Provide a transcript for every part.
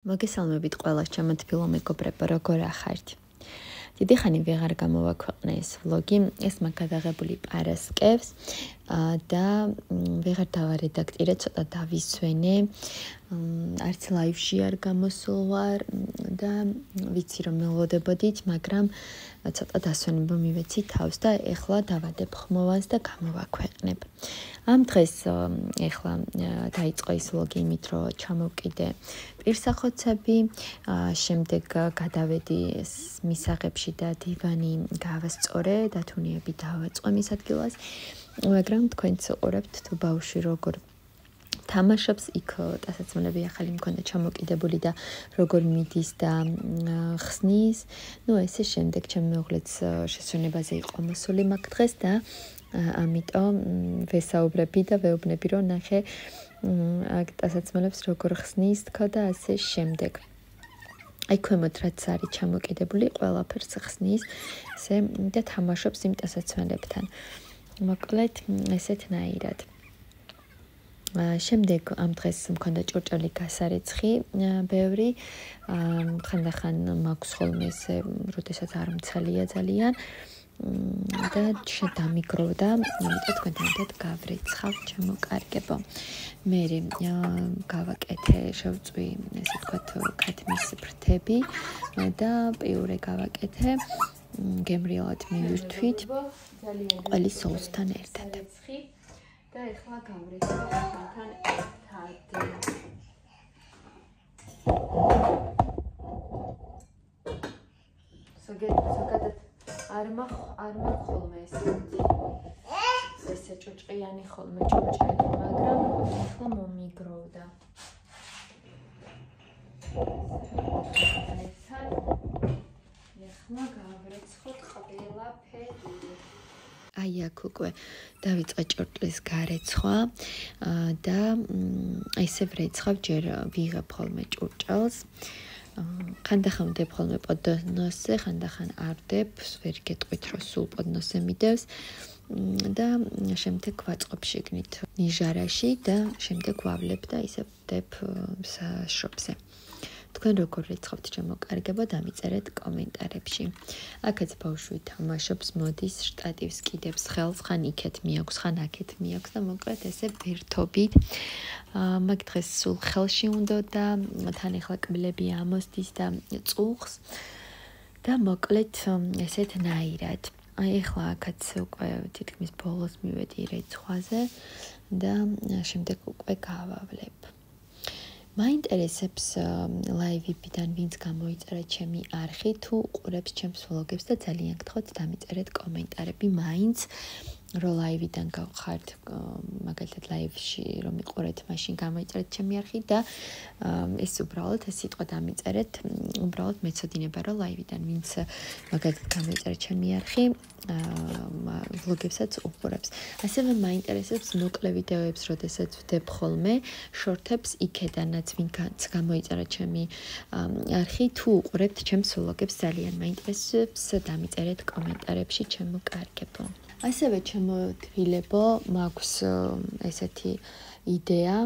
მოგესალმებით ყველას ჩემო თბილო მეგობრებო, როგორ ახართ? დიდი ხანი ვეღარ გამოვაქვეყნე ეს ვლოგი, ეს მაგ გადაღებული პარასკევს და ვეღარ დავარედაქტირე, ცოტა დავისვენე, არც ლაივში არ გამოსულ ვარ და ვიცი რომ მელოდებოდით, მაგრამ ცოტა დასვენება მივეცი თავს და ეხლა დავადებ ხმოვანს და გამოვაქვეყნებ. ამ დღეს ეხლა დაიწყო ის ვლოგი იმით, რომ ჩამოვკიდე პირსახოცები, შემდეგ გადავედი მისაღებში და დივანი გავასწორე, დათუნიები დავაწყო მის ადგილას, მაგრამ თქვენც უყურებთ თუ ბავშვი როგორ თამაშობს, იქ ტანსაცმელები ახალი მქონდა ჩამოკიდებული და როგორ მიდის და ხსნის. ესე შემდეგ ჩემი მეუღლეც შესვენებაზე იყო მოსული მაგ დღეს და ამიტომ ვესაუბრები და ვეუბნები, რომ ნახე აქ ტანსაცმელებს როგორ ხსნის თქო და ასე შემდეგ. აი ქვემოთ რაც არის ჩამოკიდებული, ყველაფერს ხსნის, ესე და თამაშობს იმ ტანსაცმელებთან. მოკლედ ესეთნაირად. შემდეგ ამ დღეს მქონდა ჭურჭელი გასარეცხი ბევრი, ხანდახან მაქვს ხოლმე ესე, როდესაც არ მცელია ძალიან და დამიგროვდა, ამიტომ თქვენთან ერთად გავრეცხავ, ჩემოკარგებო. მე გავაკეთე, შევწვი, ესე ვთქვათ, ქათმის ფრთები და პიურე გავაკეთე, გემრიელად მივირთვით ყველი соусთან ერთად. და ეხლა გავრეცხავ თქვენთან ერთად. ზოგადად არ ხოლმე ესე ჭუჭყიანი ხოლმე ჭურჭელი, მაგრამ ეხლა მომიგროვდა. ეხლა გავრეცხოთ ყველაფერი. აი აქ უკვე დავიწყე ჭურჭლის გარეცხვა და ესე ვრეცხავ, ჯერ ვიღებ ხოლმე ჭურჭელს. ხანდახან ვდებ ხოლმე პოდნოსზე, ხანდახან არ ვდებ, ვერ გეტყვით რომ სულ პოდნოსზე მიდევს და შემდეგ ვაწყობ შიგნით ნიჟარაში და შემდეგ ვავლებ და ისე ვდებ საშრობზე. თქვენ როგორ რეცხავთ ჩემოკარგებო, დამიწერეთ კომენტარებში. აქაც ბავშვი თამაშობს, მოდის, შტატივს კიდებს ხელს, ხან იქეთ მიაქვს, ხან აქეთ მიაქვს და მოკლედ ესე ვერთობით. მაგ დღეს სულ ხელში უნდა და თან ეხლა კბილები ამოსდის და წუხს და მოკლედ ესეთნაირად. აი ეხლა აქაც უკვე თითქმის ბოლოს მივედი რეცხვაზე და შემდეგ უკვე გავავლებ. მაინტერესებს ლაივებიდან ვინც გამოიწერა ჩემი არხი, თუ უყურებს ჩემს ვლოგებს და ძალიან გთხოვთ დამიწერეთ კომენტარები მაინც, რომ ლაივიდან გავხართ, მაგალითად ლაივში რომ იყურეთ, მაშინ გამოიწერეთ ჩემი არხი და ეს უბრალოდ ეს სიტყვა დამიწერეთ, უბრალოდ მეცოდინება, რომ ლაივიდან ვინც მაგალითად გამოიწერა ჩემი არხი, ვლოგებსაც უყურებს. ასევე მაინტერესებს მოკლე ვიდეოებს, როდესაც ვდებ ხოლმე, შორტებს იქედანაც ვინც გამოიწერა ჩემი არხი, თუ უყურებთ ჩემს ვლოგებს, ძალიან მაინტერესებს, დამიწერეთ კომენტარებში ჩემოკარგებო. ასევე ჩემოთვილებო, მაქვს ესეთი იდეა,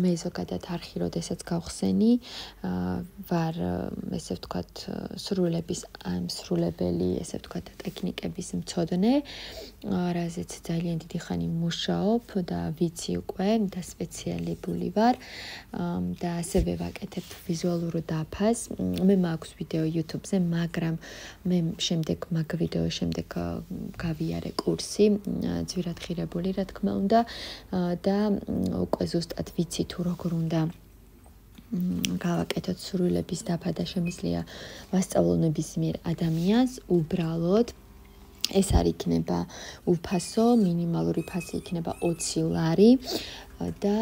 მე ზოგადად არხი როდესაც გავხსენი, ვარ ესე ვთქვათ სრულებელი, ესე ვთქვათ ტექნიკების მცოდნე, რაზეც ძალიან დიდი ხანი მუშაობ და ვიცი უკვე და სპეციალებული ვარ და ასევე ვაკეთებ ვიზუალურ დაფას. მე მაქვს ვიდეო YouTube-ზე, მაგრამ მე მაგ ვიდეოს შემდეგ გავიარე კურსი, ძვირად ღირებული, რა თქმა უნდა, და უკვე ზუსტად ვიცი თუ როგორ უნდა გავაკეთოთ სრულების დაფა და შემიძლია ვასწავლო ნებისმიერ ადამიანს, უბრალოდ ეს არ იქნება უფასო, მინიმალური ფასი იქნება 20 ლარი და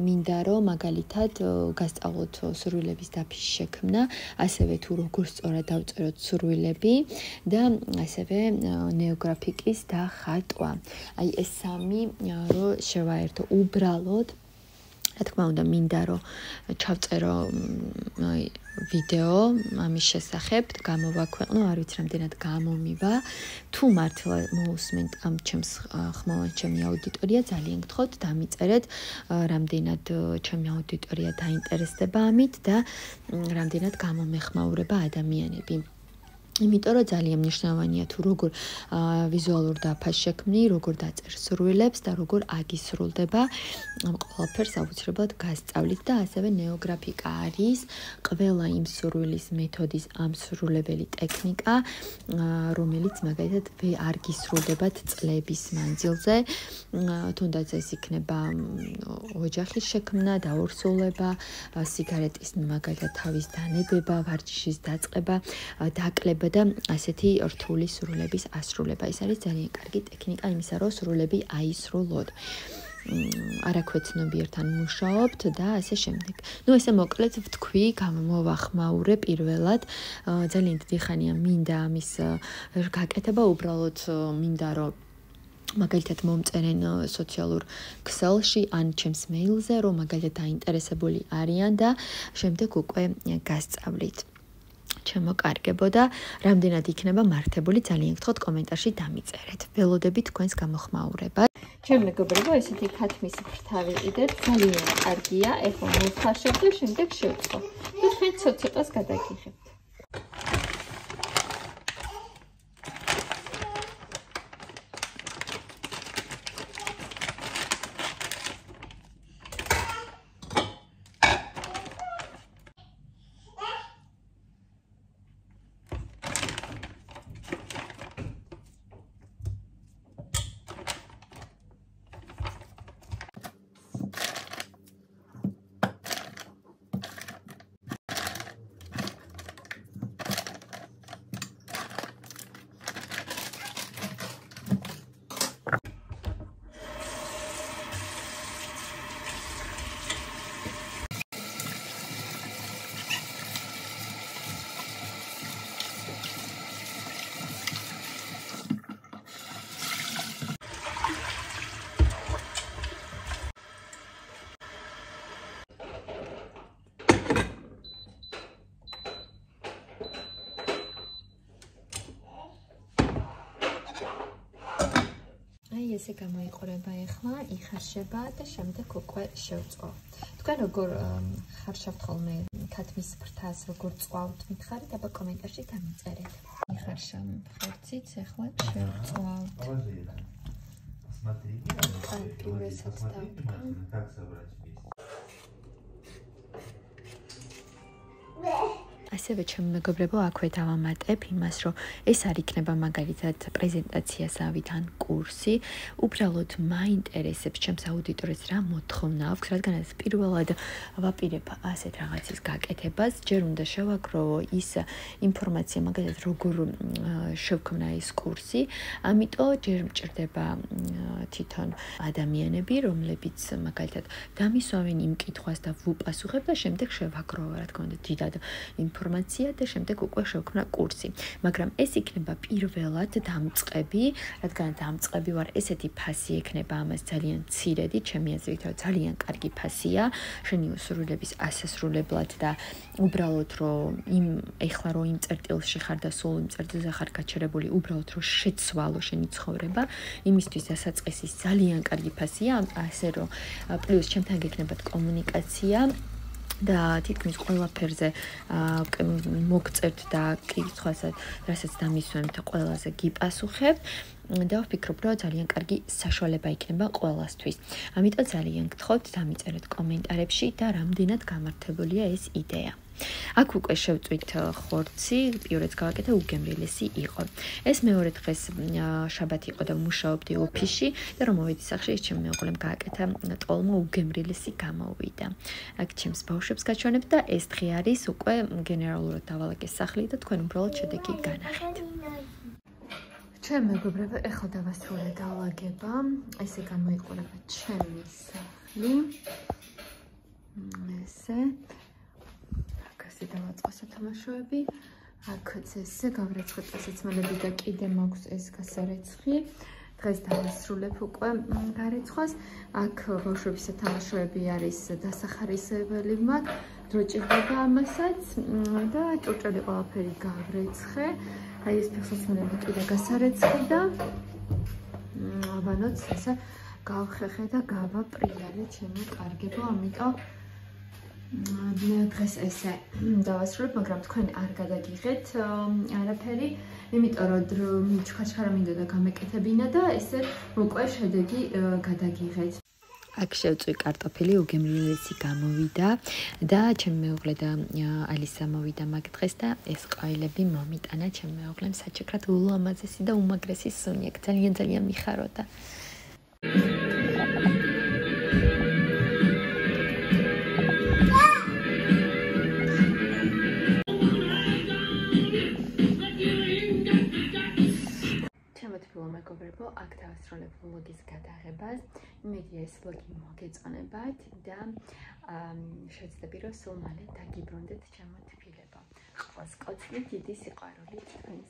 მინდა რომ მაგალითად გასწავლოთ სრულების დაფის შექმნა, ასევე თუ როგორ სწორად დავწეროთ სრულები და ასევე ნეოგრაფიკის დახატვა. აი ეს სამი რომ შევაერთო უბრალოდ რა თქმა უნდა, მინდა რომ ჩავწერო ვიდეო ამის შესახებ, გამოვაქვეყნო, არ ვიცი რამდენად გამომივა. თუ მართლა მოусმენთ ამ ჩემს ხმოვან ჩემი აუდიტორია, ძალიან გთხოვთ, დამიწერეთ, რამდენად ჩემი აუდიტორია დაინტერესდება ამით და რამდენად გამომეხმაურება ადამიანები. იმიტომ რომ ძალიან მნიშვნელოვანია თუ როგორ ვიზუალურ დაფას შექმნი, როგორ დაწერ სურვილებს და როგორ აგისრულდება ამ ყველაფერს აუცილებლად გასწავლით და ასევე ნეოგრაფიკა არის ყველა იმ სურვილის მეთოდის ამსრულებელი ტექნიკა, რომელიც მაგალითად არ გისრულდებათ წლების მანძილზე, თუნდაც ეს იქნება ოჯახის შექმნა, დაორსულება, სიგარეტის მაგალითად თავის დანებება, ვარჯიშის დაწყება, დაკლება და ასეთი რთული სრულების ასრულება. ეს არის ძალიან კარგი ტექნიკა იმისა, რომ სრულები აისრულოთ. არაქვეცნობიერთან მუშაობთ და ასე შემდეგ. ესე მოკლედ ვთქვი, გამოვახმაურე პირველად. ძალიან დიდი ხანია მინდა ამის გაკეთება, უბრალოდ მინდა რომ მაგალითად მომწერენ სოციალურ ქსელში ან ჩემს მეილზე, რომ მაგალითად დაინტერესებული არიან და შემდეგ უკვე გასწავლით. შემოკარგებოდა, რამდენად იქნება მართებული, ძალიან გთხოვთ კომენტარში დამიწერეთ. ველოდებით თქვენს გამოხმაურებას. ჩემ მეგობრებო, ესეთი ქათმის ფრთავი კიდეთ ძალიან კარგია. ეხლა მოვხარშავ და შემდეგ შევწყო. და თქვენ ცოტ-ცოტას გადაგიღებთ. ესე გამოიყურება ახლა, იხარშება და შემდეგ უკვე შევწყო. თქვენ როგორ ხარშავთ ხოლმე ქათმის ფრთას, როგორ წვავთ, მითხარით, აბა კომენტარში დამიწერეთ. იხარშავ ხორციც, ახლა შევწვავთ. ასევე ჩემ მეგობრებო, აქვე დავამატებ იმას, რომ ეს არ იქნება მაგალითად პრეზენტაციას ავით ან კურსი, უბრალოდ მაინტერესებს ჩემს აუდიტორიას რა მოთხოვნა აქვს, რადგანაც პირველად ვაპირებ ასეთ რაღაცის გაკეთებას, ჯერ უნდა შევაგროვო ის ინფორმაცია, მაგალითად როგორ შევქმნა ეს კურსი, ამიტომ ჯერ მჭირდება თვითონ ადამიანები, რომლებიც მაგალითად დამისვავენ იმ კითხვას და ვუპასუხებ და შემდეგ შევაგროვო, რა თქმა უნდა, დიდად ინფორმაცია და შემდეგ უკვე შევქმნა კურსი. მაგრამ ეს იქნება პირველად დამწყები, რადგან დამწყები ვარ, ესეთი ფასი ექნება ამას ძალიან მცირედი, ჩემი აზრით, ძალიან კარგი ფასია, შენი სრულების ასასრულებლად და უბრალოდ რომ ეხლა რომ იმ წერტილში ხარ და სულ იმ წერტილზე ხარ გაჩერებული, უბრალოდ რომ შეცვალო შენი ცხოვრება, იმისთვის დასაწყისის ძალიან კარგი ფასია, ასე რომ პლუს ჩემთან გექნებათ კომუნიკაცია და თითქმის ყველაფერზე მოგწერთ და კითხვასაც, რასაც დამისვენთ, ყველაზე გიპასუხებთ და ვფიქრობ, რომ ძალიან კარგი საშუალება იქნება ყველასთვის. ამიტომ ძალიან გთხოვთ, დამიწერეთ კომენტარებში და რამდენად გამართებულია ეს იდეა. აქ უკვე შევწვით ხორცი, პიურეც გავაკეთე, უგემრიელესი იყო. ეს მეორე დღეს შაბათი იყო და მუშაობდი ოფისში და რომ მოვედი სახლში, ეს ჩემი მეუღლემ გააკეთა ტოლმა, უგემრიელესი გამოვიდა. აქ ჩემს ბავშვებს გაჩვენებ და ეს დღე არის უკვე გენერალურად დავალაგე სახლი და თქვენ უბრალოდ შედეგი განახეთ. ჩემ მეგობრებო, ეხლა დავასრულე დაალაგება, ესე გამოიყურება ჩემი სახლი. ესე დავაწყო სათამაშოები, აქაც ესე გავრეცხებ პასაცმელები და კიდე მაქვს ეს გასარეცხი დღეს დავასრულებ უკვე გარეცხვას. აქ ბავშვების სათამაშოები არის დასახარისებელი მაქვს. დრო ჭირდება ამასაც და ჭურჭელი ყველაფერი გავრეცხე. აი ეს ფეხსაცმელები კიდე გასარეცხი და აბანოც ესე გავხეხე და გავაპრიალე ჩემო კარგებო, ამიტომ დღეს ესე დავასრულებ, მაგრამ თქვენ არ გადაგიღეთ არაფერი, იმიტომ რომ ჩქარჩქარა მინდოდა გამეკეთებინა და ესე უკვე შედეგი გადაგიღეთ. აქ შევწვი კარტოფილი, უგემრიელესი გამოვიდა და ჩემი მეუღლე და ალისა მოვიდა მაგ დღეს და ეს ყვავილები მომიტანა ჩემი მეუღლემ საჩუქრად ულამაზესი და უმაგრესი სუნი. აქ ძალიან მიხაროდა. მეგობრებო, აქ დავასრულებ ვლოგის გადაღებას. იმედია ეს ვლოგი მოგეწონებათ და შევეცდები რომ სულ მალე დაგიბრუნდეთ ჩემო თბილებო. ყველას კოცრი დიდი სიყვარულით თქვენი